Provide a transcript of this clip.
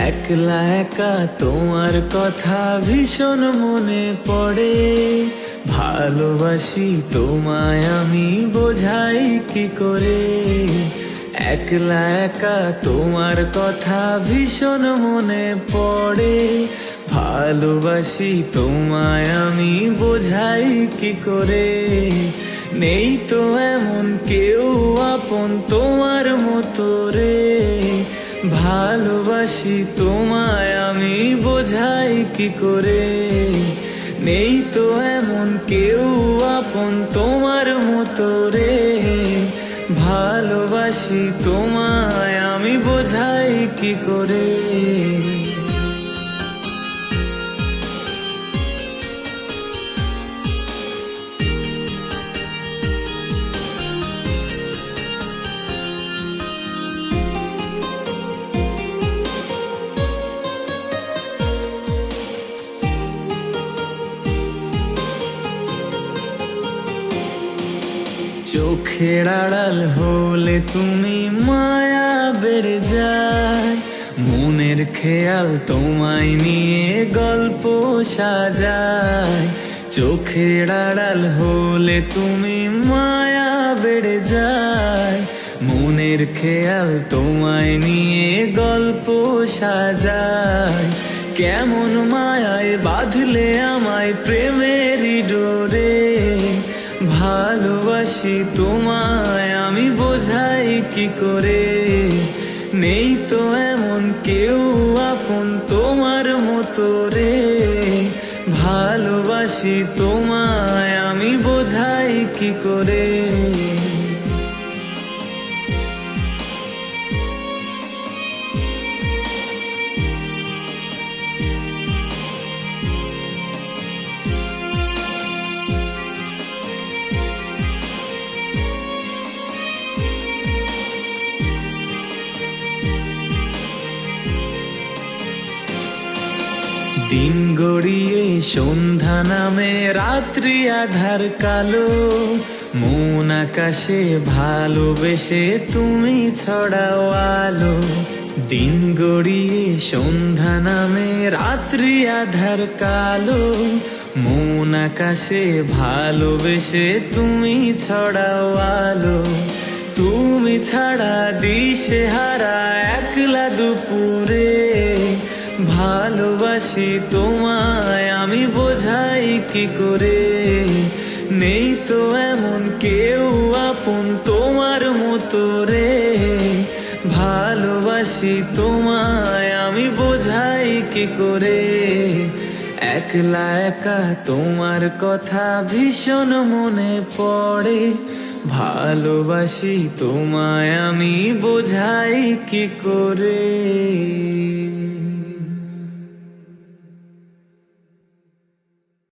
একলা একা তোমার কথা ভীষণ মনে পড়ে, ভালোবাসি তোমায় আমি বোঝাই কি করে। একলা একা তোমার কথা ভীষণ মনে পড়ে, ভালোবাসি তোমায় আমি বোঝাই কি করে। নেই তো এমন কেউ আপন তোমার মতো রে, ভালোবাসি তোমায় আমি বোঝাই কি করে। নেই তো এমন কেউ আপন তোমার মতো রে, ভালোবাসি তোমায় আমি বোঝাই কি করে। চোখের আড়াল হলে তুমি মায়া বেড়ে যায়, মনের খেয়াল তোমায় নিয়ে গল্প সাজায়। চোখের আড়াল হলে তুমি মায়া বেড়ে যায়, মনের খেয়াল তোমায় নিয়ে গল্প সাজায়। কেমন মায়ায় বাঁধলে আমায় প্রেমেরই ডোরে, ভালোবাসি তোমায় আমি বোঝাই কি করে। নেই তো এমন কেউ আপন তোমার মতো রে, ভালোবাসি তোমায় আমি বোঝাই কি করে। দিন গড়িয়ে সন্ধ্যা নামে রাত্রি আধার কালো, মন আকাশে ভালোবেসে তুমি ছড়াও আলো। দিন গড়িয়ে সন্ধ্যা নামে রাত্রি আধার কালো, মন আকাশে ভালোবেসে তুমি ছড়াও আলো। তুমি ছাড়া দিশে হারা একলা দুপুরে, ভালোবাসি তোমায় আমি বোঝাই কি করে। নেই তো এমন কেউ আপন তোমার মতো রে, ভালোবাসি তোমায় আমি বোঝাই কি করে। একলা একা তোমার কথা ভীষণ মনে পড়ে, ভালোবাসি তোমায় আমি বোঝাই কি করে।